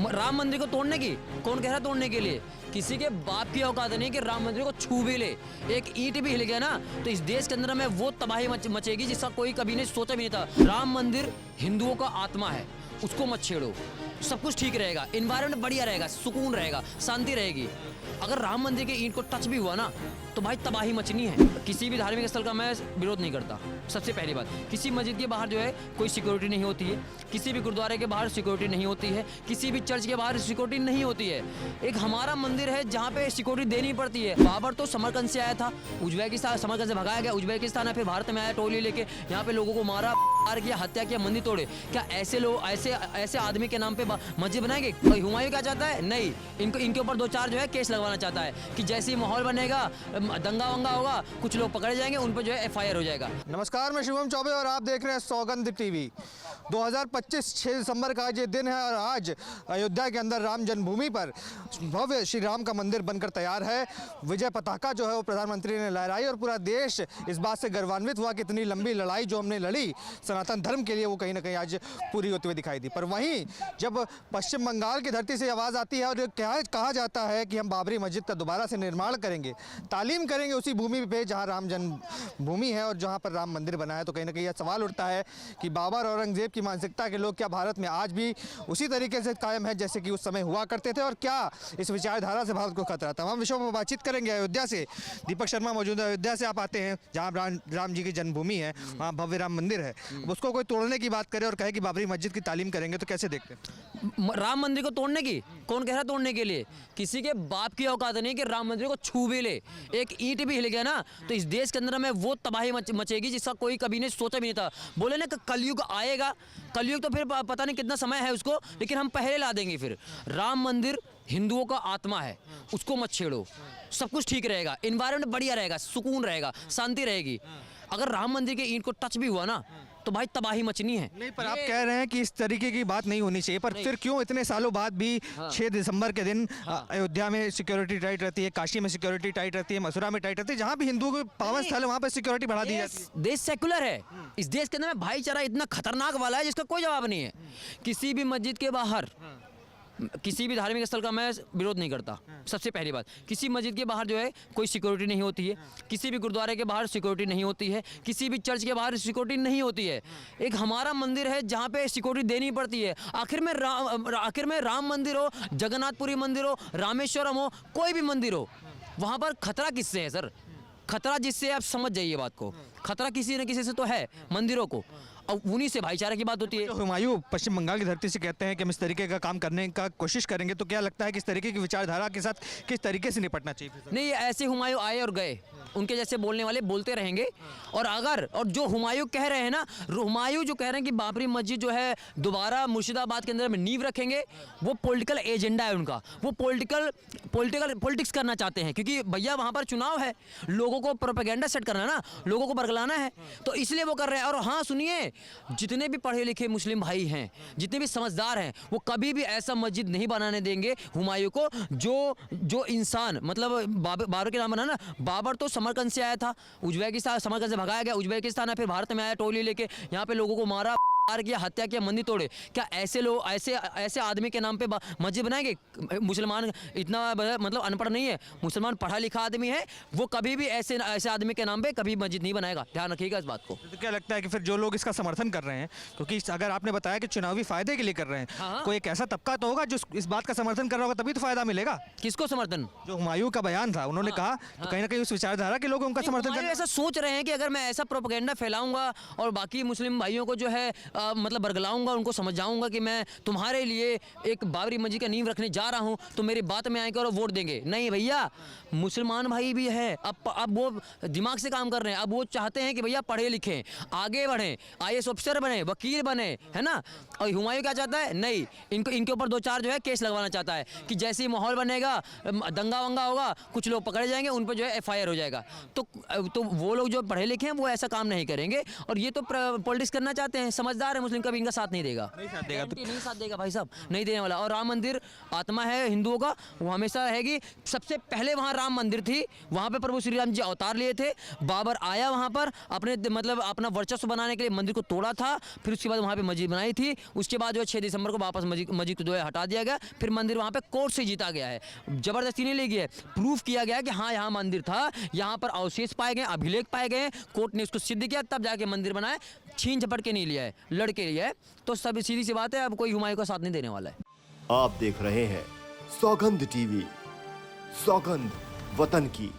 राम मंदिर को तोड़ने की कौन कह रहा तोड़ने के लिए? किसी के बाप की औकात नहीं कि राम मंदिर को छू भी ले। एक ईंट भी हिल गया ना तो इस देश के अंदर में वो तबाही मचेगी जिसका कोई कभी नहीं सोचा भी नहीं था। राम मंदिर हिंदुओं का आत्मा है, उसको मत छेड़ो, सब कुछ ठीक रहेगा, एनवायरनमेंट बढ़िया रहेगा, सुकून रहेगा, शांति रहेगी। अगर राम मंदिर के ईंट को टच भी हुआ ना तो भाई तबाही मचनी है। किसी भी धार्मिक स्थल का मैं विरोध नहीं करता। सबसे पहली बात, किसी मस्जिद के बाहर जो है कोई सिक्योरिटी नहीं होती है, किसी भी गुरुद्वारे के बाहर सिक्योरिटी नहीं होती है, किसी भी चर्च के बाहर सिक्योरिटी नहीं होती है। एक हमारा मंदिर है जहाँ पे सिक्योरिटी देनी पड़ती है। बाबर तो समरकंद से आया था, उज्बेकिस्तान, समरकंद से भगाया गया, उज्बेकिस्तान फिर भारत में आया टोली लेके, यहाँ पे लोगों को मारा किया, हत्या किया, मंदिर तोड़े। क्या ऐसे लोग ऐसे आदमी के नाम पे मस्जिद बनाएंगे? हुमायूं क्या चाहता है? नहीं, इनके ऊपर 2-4 जो है केस लगवाना चाहता है कि जैसे ही माहौल बनेगा, दंगा वंगा होगा, कुछ लोग पकड़े जाएंगे, उन पर जो है FIR हो जाएगा। नमस्कार, मैं शिवम चौबे और आप देख रहे हैं सौगंध टीवी। 2025 6 दिसंबर का आज ये दिन है और आज अयोध्या के अंदर राम जन्मभूमि पर भव्य श्री राम का मंदिर बनकर तैयार है। विजय पताका जो है वो प्रधानमंत्री ने लहराई और पूरा देश इस बात से गर्वान्वित हुआ कि इतनी लंबी लड़ाई जो हमने लड़ी सनातन धर्म के लिए वो कहीं ना कहीं आज पूरी होती हुई दिखाई दी। पर वहीं जब पश्चिम बंगाल की धरती से आवाज़ आती है और क्या कहा जाता है कि हम बाबरी मस्जिद का दोबारा से निर्माण करेंगे, तालीम करेंगे उसी भूमि पे जहाँ राम जन्मभूमि है और जहाँ पर राम मंदिर बना है, तो कहीं ना कहीं यह सवाल उठता है कि बाबर और औरंगजेब की मानसिकता के लोग क्या भारत में आज भी उसी तरीके से कायम है जैसे कि उस समय हुआ करते थे, और क्या इस विचारधारा से भारत को खतरा? तमाम विषयों में बातचीत करेंगे। अयोध्या से दीपक शर्मा मौजूद है। अयोध्या से आप आते हैं जहाँ राम जी की जन्मभूमि है, वहाँ भव्य राम मंदिर है, उसको कोई तोड़ने की बात करे और कहे कि बाबरी मस्जिद की तालीम करेंगे तो कैसे देखते हैं? राम मंदिर को तोड़ने की कौन कह रहा तोड़ने के लिए? किसी के बाप की औकात नहीं कि राम मंदिर को छू भी ले। एक ईंट भी हिल गया ना तो इस देश के अंदर में वो तबाही मचेगी जिसका कोई कभी नहीं सोचा भी नहीं था। बोले ना कलयुग आएगा, कलयुग तो फिर पता नहीं कितना समय है उसको, लेकिन हम पहले ला देंगे। फिर राम मंदिर हिंदुओं का आत्मा है, उसको मत छेड़ो, सब कुछ ठीक रहेगा, एनवायरनमेंट बढ़िया रहेगा, सुकून रहेगा, शांति रहेगी। अगर राम मंदिर के ईंट को टच भी हुआ ना तो भाई तबाही मचनी है। नहीं, पर आप कह रहे हैं कि इस तरीके की बात नहीं होनी चाहिए, पर फिर क्यों इतने सालों बाद भी 6 दिसंबर के दिन अयोध्या में सिक्योरिटी टाइट रहती है, काशी में सिक्योरिटी टाइट रहती है, मथुरा में टाइट रहती है, जहाँ भी हिंदुओं के पावन स्थल है वहाँ पर सिक्योरिटी बढ़ा दी जाती है। देश सेकुलर है, इस देश के अंदर में भाईचारा इतना खतरनाक वाला है जिसका कोई जवाब नहीं है। किसी भी मस्जिद के बाहर, किसी भी धार्मिक स्थल का मैं विरोध नहीं करता। सबसे पहली बात, किसी मस्जिद के बाहर जो है कोई सिक्योरिटी नहीं होती है, किसी भी गुरुद्वारे के बाहर सिक्योरिटी नहीं होती है, किसी भी चर्च के बाहर सिक्योरिटी नहीं होती है। एक हमारा मंदिर है जहाँ पे सिक्योरिटी देनी पड़ती है। आखिर में राम मंदिर हो, जगन्नाथपुरी मंदिर हो, रामेश्वरम हो, कोई भी मंदिर हो, वहाँ पर खतरा किससे है सर? खतरा जिससे आप समझ जाइए बात को, खतरा किसी न किसी से तो है, मंदिरों को, और उन्हीं से भाईचारे की बात होती है। तो हुमायूं पश्चिम बंगाल की धरती से कहते हैं कि हम इस तरीके का काम करने का कोशिश करेंगे, तो क्या लगता है कि इस तरीके की विचारधारा के साथ किस तरीके से निपटना चाहिए? नहीं, ऐसे हुमायूं आए और गए, उनके जैसे बोलने वाले बोलते रहेंगे। और जो हुमायूं कह रहे हैं ना, हुमायूं जो कह रहे हैं कि बाबरी मस्जिद जो है दोबारा मुर्शिदाबाद के अंदर में नींव रखेंगे, वो पॉलिटिकल एजेंडा है उनका। वो पॉलिटिक्स करना चाहते हैं, क्योंकि भैया वहाँ पर चुनाव है, लोगों को प्रोपेगेंडा सेट करना है ना, लोगों को बरगलाना है, तो इसलिए वो कर रहे हैं। और हाँ सुनिए, जितने भी पढ़े लिखे मुस्लिम भाई हैं, जितने भी समझदार हैं, वो कभी भी ऐसा मस्जिद नहीं बनाने देंगे हुमायूं को जो इंसान, मतलब बाबर के नाम बना ना। बाबर तो समरकंद से आया था, उज्बेकिस्तान, समरकंद से भगाया गया, उज्बेकिस्तान फिर भारत में आया टोली लेके, यहाँ पे लोगों को मारा किया, हत्या किया, मंदिर तोड़े। क्या ऐसे लोग ऐसे आदमी के नाम पे मस्जिद बनाएंगे? मुसलमान इतना मतलब अनपढ़ नहीं है, मुसलमान पढ़ा लिखा आदमी है, वो कभी भी ऐसे आदमी के नाम पे कभी मस्जिद नहीं बनाएगा। ध्यान रखिएगा इस बात को। तो क्या लगता है कि फिर जो लोग इसका समर्थन कर रहे हैं, क्योंकि अगर आपने बताया कि चुनावी फायदे के लिए कर रहे हैं, हाँ। कोई एक ऐसा तबका तो होगा जो इस बात का समर्थन कर रहा होगा, तभी तो फायदा मिलेगा। किसको समर्थन? जो हुमायूं का बयान था, उन्होंने कहा तो कहीं ना कहीं उस विचारधारा के लोग उनका समर्थन कर, ऐसा सोच रहे हैं कि अगर मैं ऐसा प्रोपेगेंडा फैलाऊंगा और बाकी मुस्लिम भाइयों को जो है मतलब बरगलाऊंगा, उनको समझाऊंगा कि मैं तुम्हारे लिए एक बाबरी मस्जिद का नींव रखने जा रहा हूं, तो मेरी बात में आएंगे और वोट देंगे। नहीं भैया, मुसलमान भाई भी है, अब वो दिमाग से काम कर रहे हैं। अब वो चाहते हैं कि भैया पढ़े लिखें, आगे बढ़ें, IAS ऑफिसर बने, वकील बने, है ना। और हुमायूं क्या चाहता है? नहीं, इनके ऊपर 2-4 जो है केस लगवाना चाहता है कि जैसे ही माहौल बनेगा, दंगा वंगा होगा, कुछ लोग पकड़े जाएंगे, उन पर जो है FIR हो जाएगा। तो वो लोग जो पढ़े लिखे हैं वो ऐसा काम नहीं करेंगे, और ये तो पॉलिटिक्स करना चाहते हैं, समझदार सरकार है मुस्लिम कभी इनका साथ नहीं देगा, नहीं साथ देगा। गारंटी नहीं साथ देगा भाई साहब, नहीं देने वाला। और राम मंदिर आत्मा है हिंदुओं का, वो हमेशा रहेगी। सबसे पहले वहाँ राम मंदिर थी, वहाँ पे प्रभु श्री राम जी अवतार लिए थे। बाबर आया वहाँ पर अपने मतलब अपना वर्चस्व बनाने के लिए मंदिर को तोड़ा था, फिर उसके बाद वहाँ पे मस्जिद बनाई थी। उसके बाद जो है 6 दिसंबर को वापस मस्जिद को जो है हटा दिया गया, फिर मंदिर वहाँ पे कोर्ट से जीता गया है, जबरदस्ती नहीं ले गया, प्रूफ किया गया कि हाँ यहाँ मंदिर था, यहाँ पर अवशेष पाए गए, अभिलेख पाए गए, कोर्ट ने उसको सिद्ध किया, तब जाके मंदिर बनाए। छीन झपट के नहीं लिया है, लड़के लिया है। तो सब सीधी सी बात है, अब कोई हुमायूं का साथ नहीं देने वाला है। आप देख रहे हैं सौगंध टीवी, सौगंध वतन की।